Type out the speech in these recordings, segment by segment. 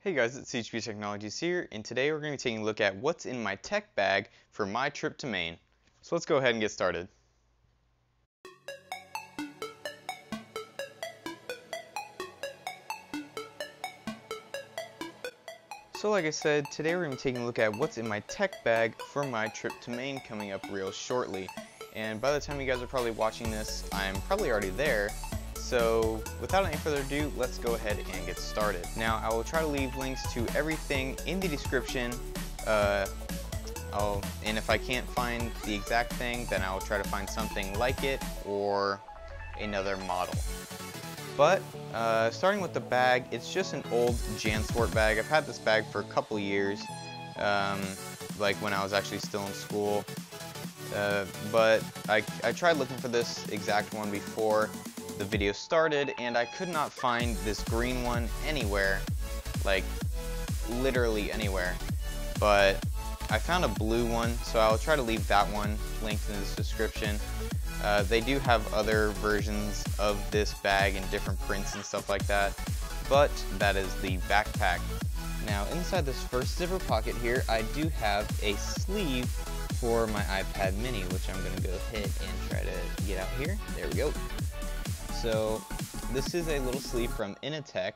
Hey guys, it's CHP Technologies here, and today we're going to be taking a look at what's in my tech bag for my trip to Maine. So let's go ahead and get started. So like I said, today we're going to be taking a look at what's in my tech bag for my trip to Maine coming up real shortly. And by the time you guys are probably watching this, I'm probably already there. So without any further ado, let's go ahead and get started. Now I will try to leave links to everything in the description, and if I can't find the exact thing, then I will try to find something like it or another model. But starting with the bag, it's just an old JanSport bag. I've had this bag for a couple years, like when I was actually still in school. But I tried looking for this exact one before the video started, and I could not find this green one anywhere, like literally anywhere. But I found a blue one, so I'll try to leave that one linked in the description. They do have other versions of this bag in different prints and stuff like that, but that is the backpack. Now inside this first zipper pocket here, I do have a sleeve for my iPad mini, which I'm going to go ahead and try to get out here. There we go. So this is a little sleeve from CHPTech,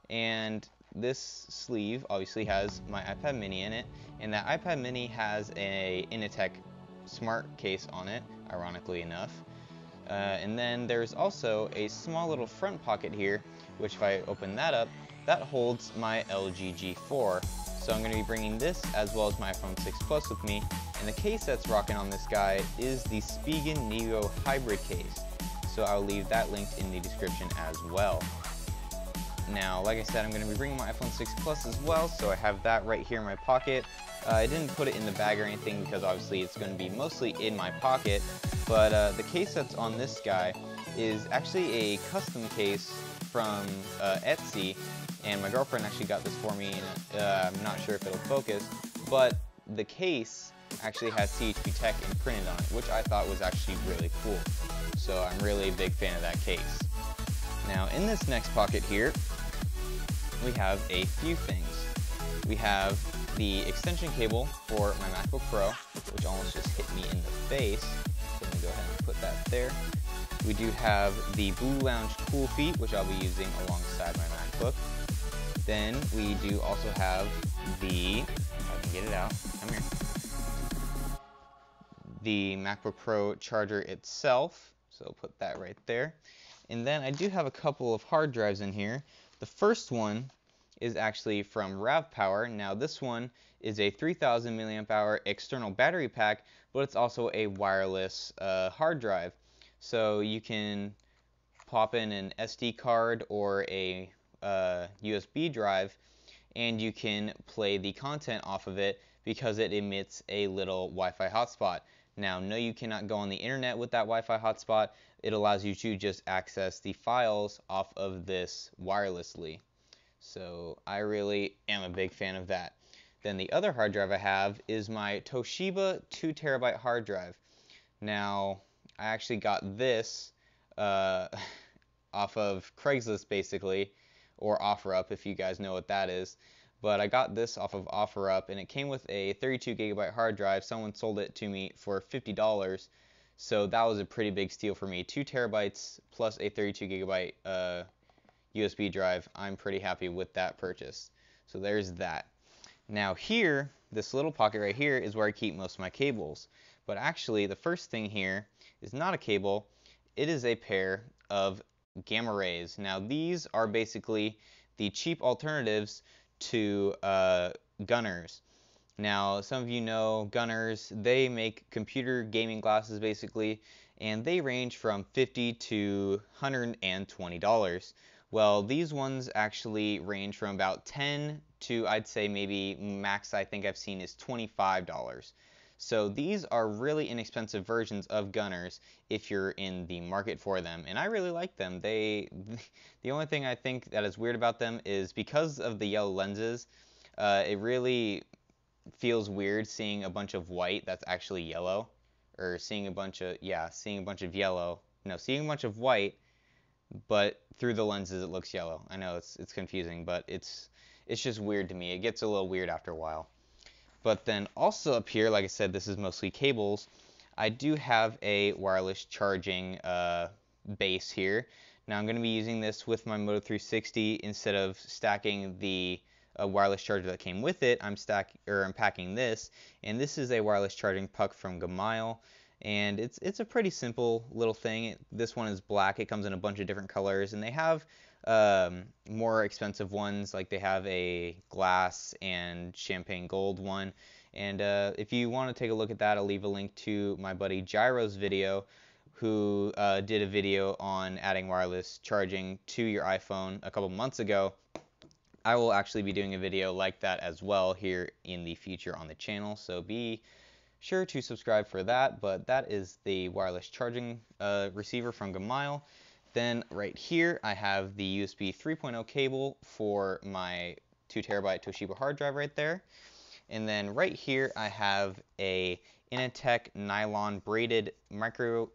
and this sleeve obviously has my iPad mini in it, and that iPad mini has a CHPTech smart case on it, ironically enough. And then there's also a small little front pocket here, which if I open that up, that holds my LG G4. So I'm going to be bringing this as well as my iPhone 6 Plus with me, and the case that's rocking on this guy is the Spigen Neo Hybrid case. So I'll leave that linked in the description as well. Now, like I said, I'm going to be bringing my iPhone 6 Plus as well, so I have that right here in my pocket. I didn't put it in the bag or anything because obviously it's going to be mostly in my pocket, but the case that's on this guy is actually a custom case from Etsy, and my girlfriend actually got this for me, and I'm not sure if it'll focus, but the case actually has CHPTech imprinted on it, which I thought was actually really cool. So I'm really a big fan of that case. Now in this next pocket here, we have a few things. We have the extension cable for my MacBook Pro, which almost just hit me in the face. So I'm going to go ahead and put that there. We do have the Blue Lounge Cool Feet, which I'll be using alongside my MacBook. Then we do also have the, if I can get it out, come here, the MacBook Pro charger itself. So I'll put that right there. And then I do have a couple of hard drives in here. The first one is actually from RavPower. Now this one is a 3000 milliamp hour external battery pack, but it's also a wireless hard drive. So you can pop in an SD card or a USB drive, and you can play the content off of it because it emits a little Wi-Fi hotspot. Now, no, you cannot go on the internet with that Wi-Fi hotspot. It allows you to just access the files off of this wirelessly. So I really am a big fan of that. Then the other hard drive I have is my Toshiba 2 terabyte hard drive. Now, I actually got this off of Craigslist basically, or OfferUp if you guys know what that is. But I got this off of OfferUp, and it came with a 32 gigabyte hard drive. Someone sold it to me for $50, so that was a pretty big steal for me. 2 terabytes plus a 32 gigabyte USB drive. I'm pretty happy with that purchase. So there's that. Now here, this little pocket right here is where I keep most of my cables. But actually, the first thing here is not a cable. It is a pair of gamma rays. Now these are basically the cheap alternatives to Gunners. Now some of you know Gunners, they make computer gaming glasses basically, and they range from $50 to $120. Well, these ones actually range from about $10 to, I'd say maybe max I think I've seen is $25. So these are really inexpensive versions of Gunners if you're in the market for them, and I really like them. The only thing I think that is weird about them is because of the yellow lenses, it really feels weird seeing a bunch of white that's actually yellow, or seeing a bunch of yellow. No, seeing a bunch of white, but through the lenses it looks yellow. I know it's confusing, but it's just weird to me. It gets a little weird after a while. But then also up here, like I said, this is mostly cables. I do have a wireless charging base here. Now I'm going to be using this with my Moto 360 instead of stacking the wireless charger that came with it. I'm packing this, and this is a wireless charging puck from Gamail, and it's a pretty simple little thing. This one is black. It comes in a bunch of different colors, and they have more expensive ones, like they have a glass and champagne gold one. And if you want to take a look at that, I'll leave a link to my buddy Gyro's video, who did a video on adding wireless charging to your iPhone a couple months ago. I will actually be doing a video like that as well here in the future on the channel, so be sure to subscribe for that. But that is the wireless charging receiver from Gamail. Then right here I have the USB 3.0 cable for my 2TB Toshiba hard drive right there. And then right here I have a Initech nylon braided lightning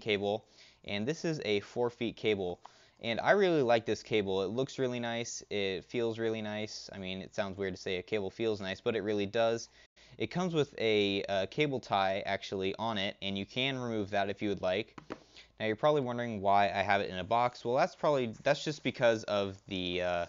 cable, and this is a 4 feet cable. And I really like this cable. It looks really nice. It feels really nice. I mean, it sounds weird to say a cable feels nice, but it really does. It comes with a cable tie actually on it, and you can remove that if you would like. Now you're probably wondering why I have it in a box. Well, that's just because of the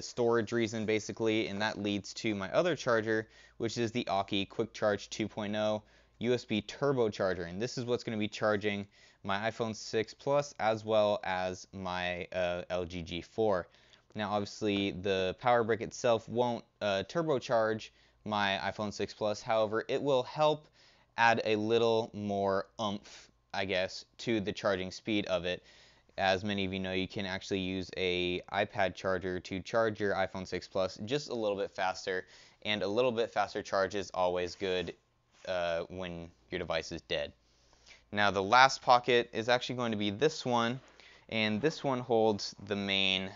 storage reason basically, and that leads to my other charger, which is the Aukey Quick Charge 2.0 USB turbo charger, and this is what's going to be charging my iPhone 6 Plus as well as my LG G4. Now obviously the power brick itself won't turbocharge my iPhone 6 Plus, however it will help add a little more oomph, I guess, to the charging speed of it. As many of you know, you can actually use a iPad charger to charge your iPhone 6 Plus just a little bit faster, and a little bit faster charge is always good when your device is dead. Now the last pocket is actually going to be this one, and this one holds the main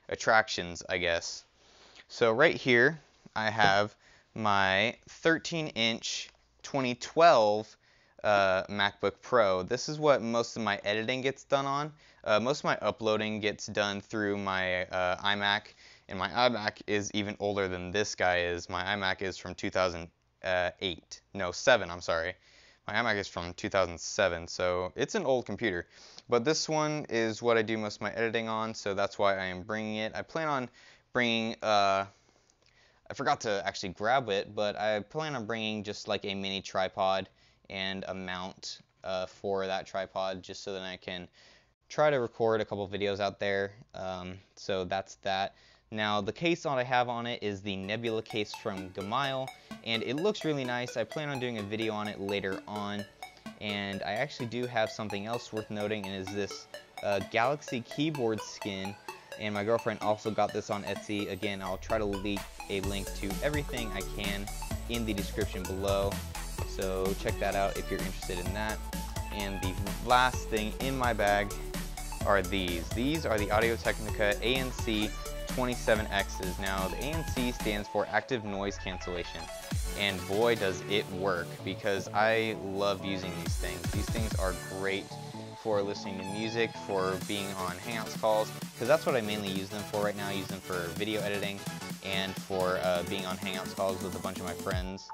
attractions, I guess. So right here I have my 13-inch 2012 MacBook Pro. This is what most of my editing gets done on. Most of my uploading gets done through my iMac, and my iMac is even older than this guy is. My iMac is from 7, I'm sorry. My iMac is from 2007, so it's an old computer. But this one is what I do most of my editing on, so that's why I am bringing it. I plan on bringing, I forgot to actually grab it, but I plan on bringing just like a mini tripod and a mount for that tripod, just so that I can try to record a couple videos out there. So that's that. Now the case that I have on it is the Nebula case from Gamail, and it looks really nice. I plan on doing a video on it later on. And I actually do have something else worth noting, and is this Galaxy keyboard skin. And my girlfriend also got this on Etsy. Again, I'll try to leave a link to everything I can in the description below. So check that out if you're interested in that. And the last thing in my bag are these. These are the Audio-Technica ANC 27Xs. Now the ANC stands for Active Noise Cancellation, and boy does it work, because I love using these things. These things are great for listening to music, for being on Hangouts calls, because that's what I mainly use them for right now. I use them for video editing and for being on Hangouts calls with a bunch of my friends.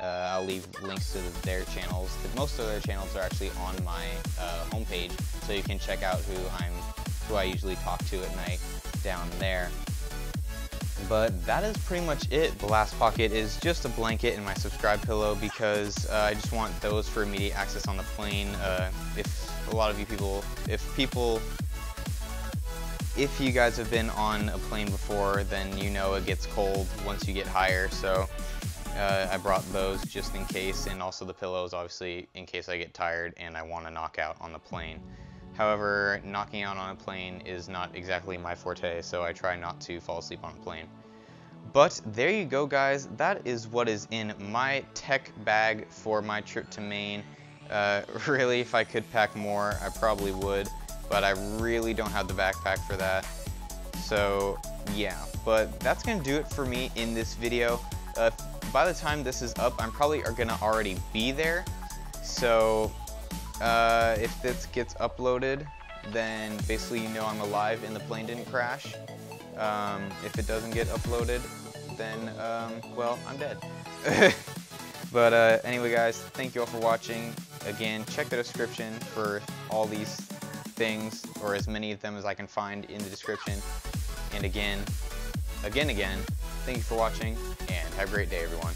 I'll leave links to their channels. Most of their channels are actually on my homepage, so you can check out who I usually talk to at night down there. But that is pretty much it. The last pocket is just a blanket and my subscribe pillow, because I just want those for immediate access on the plane. If you guys have been on a plane before, then you know it gets cold once you get higher, so I brought those just in case, and also the pillows obviously in case I get tired and I want to knock out on the plane. However, knocking out on a plane is not exactly my forte, so I try not to fall asleep on a plane. But there you go, guys. That is what is in my tech bag for my trip to Maine. Really, if I could pack more, I probably would, but I really don't have the backpack for that. So yeah, but that's gonna do it for me in this video. By the time this is up, I'm probably gonna already be there. So if this gets uploaded, then basically you know I'm alive and the plane didn't crash. If it doesn't get uploaded, then, well, I'm dead. But anyway, guys, thank you all for watching. Again, check the description for all these things, or as many of them as I can find in the description. And again, thank you for watching, and have a great day, everyone.